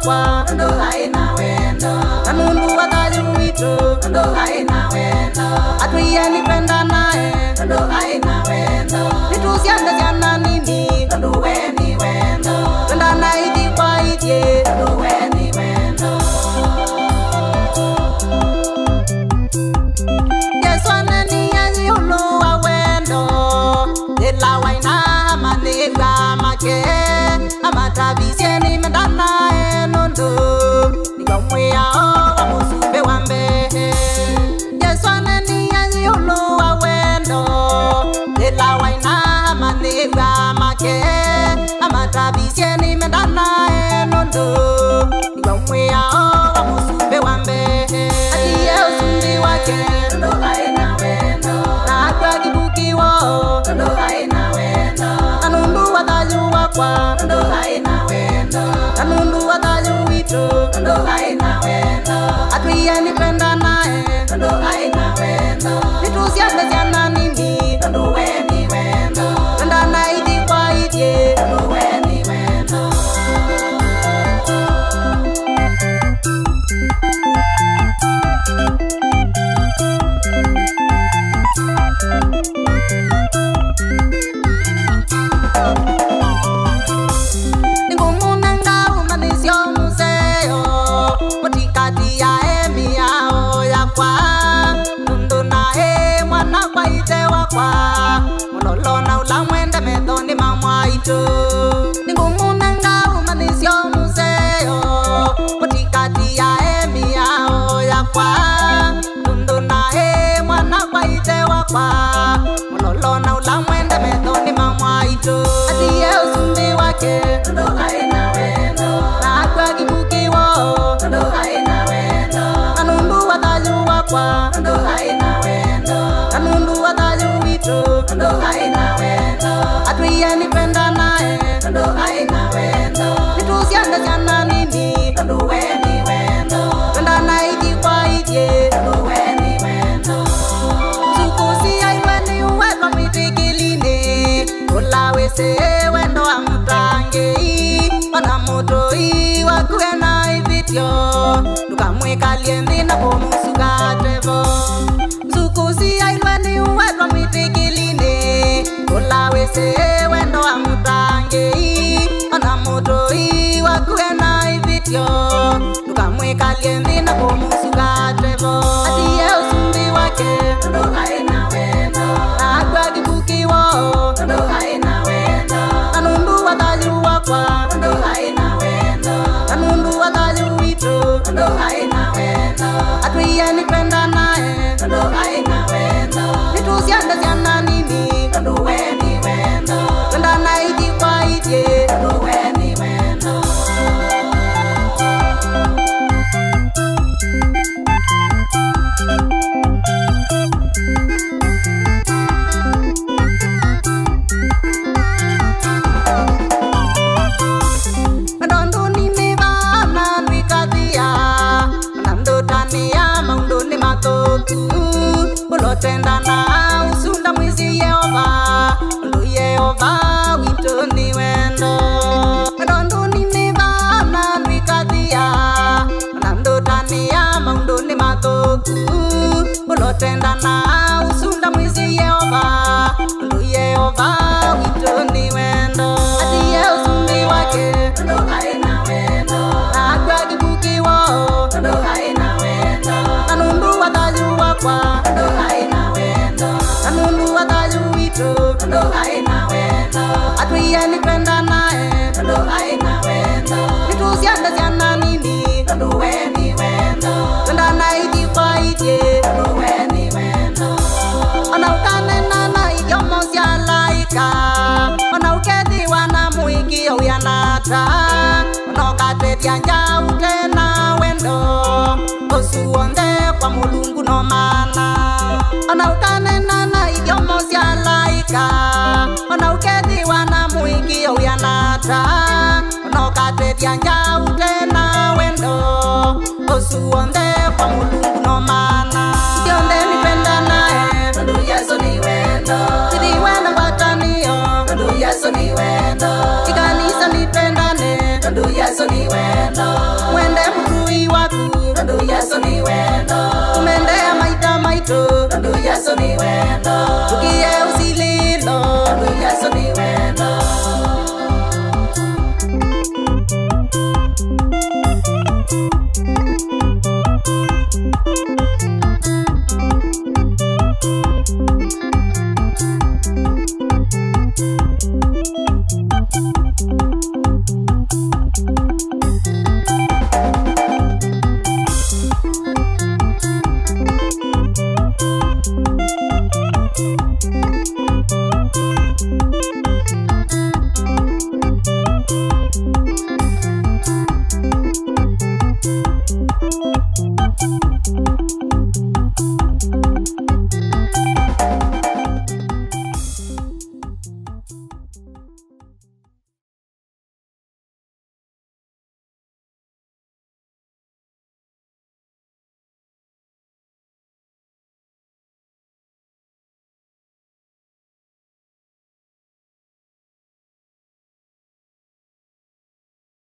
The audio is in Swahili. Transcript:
wakwa ndo haina wendo na nundu wa thayu witu ndo haina wendo atwiye nipenda nae ndo haina wendo nitusiane ciana nini ndo weni wendo twenda na ithi kwa ithie ndo weni wendo Yesu anenia yulu wa wendo ila waina manega make amatabisieni mendana enundu nikamwia wa musumbe wa mbehe Yesu anenia yulu wa wendo ila waina manega make amatabisieni mendana enundu nikamwia wa musumbe wa mbehe atiye usumbi wake ndo haina wendo na kwa kibukiwo ndo haina wendo anundu wa thayu wakwa ndo haina wendo anundu wa thayu witu ndo haina wendo atwiye nipenda nae ndo haina wendo nitusiane ciana nini ndo weni wendo twenda na ithi kwa ithie ndo weni wendo ningumunanga umanisio museo mutikati ya emi yao yakwa nundu nae mwana kwa ite wakwa mulolo na ula mwende methoni mamwaitu ningumunanga umanisio museo mutikati ya emi yao yakwa nundu nae mwana kwa ite wakwa mulolo na ula mwende methoni mamwaitu atiye usumbi wake ndo haina wendo na kwa kibukiwo ndo haina wendo anundu wa thayu wakwa ndo haina wendo anundu wa thayu witu ndo haina wendo atwiye nipenda nae ndo haina wendo nitusiane ciana nini ndo weni wendo twenda na ithi kwa ithie ndo weni wendo sukusi aimweni uwetwa mwitikilini ulawise wendo wa mutangei ona mutoi wakuwe na ivityo tukamwikalie nthi na kumusukatevo sukusi aimweni uwetwa mwitikilini ulawise wendo wa mutangei ona mutoi wakuwe na ivityo tukamwikalie nthi na kumusukatevo atiye usumbi wake ndo haina wendo na kwa kibukiwo ndo haina wendo anundu wa thayu wakwa ndo haina wendo anundu wa thayu witu ndo haina wendo atwiye nipenda nae ndo haina wendo nitusiane ciana nini ndo weni wendo twenda na ithi kwa ithie ndo weni wendo ndonduni ni bana ndwikathia nandutania maundu ni mathuku ulotenda na usunda mwisi Yehova undu Yehova witu ni wendo ndonduni ni bana ndwikathia nandutania maundu ni mathuku ulotenda na usunda mwisi Yehova undu Yehova witu ni wendo atiye usumbi wake ndo haina wendo na kwa kibukiwo ndo haina wendo anundu wa thayu wakwa ndo haina wendo anundu wa thayu witu ndo haina wendo atwiye nipenda nae ndo haina wendo nitusiane ciana nini ndo weni wendo twenda na ithi kwa ithie ndo weni wendo ona ukanena na ithyomo cia laika ona ukethiwa na muingio wia nata ona ukatethia njau tena wendo ucu wonthe kwa Mulungu no mana ona ukanena na ithyomo cia laika ona ukethiwa na muingio wia nata ona ukatethia njau tena wendo ucu wonthe kwa Mulungu no mana tionthe nipenda nae ndo Yesu ni wendo tithiwe na ngwatanio ndo Yesu ni wendo ikanisa nipendane ndo Yesu ni wendo Yesu ni wendo. tukie usililo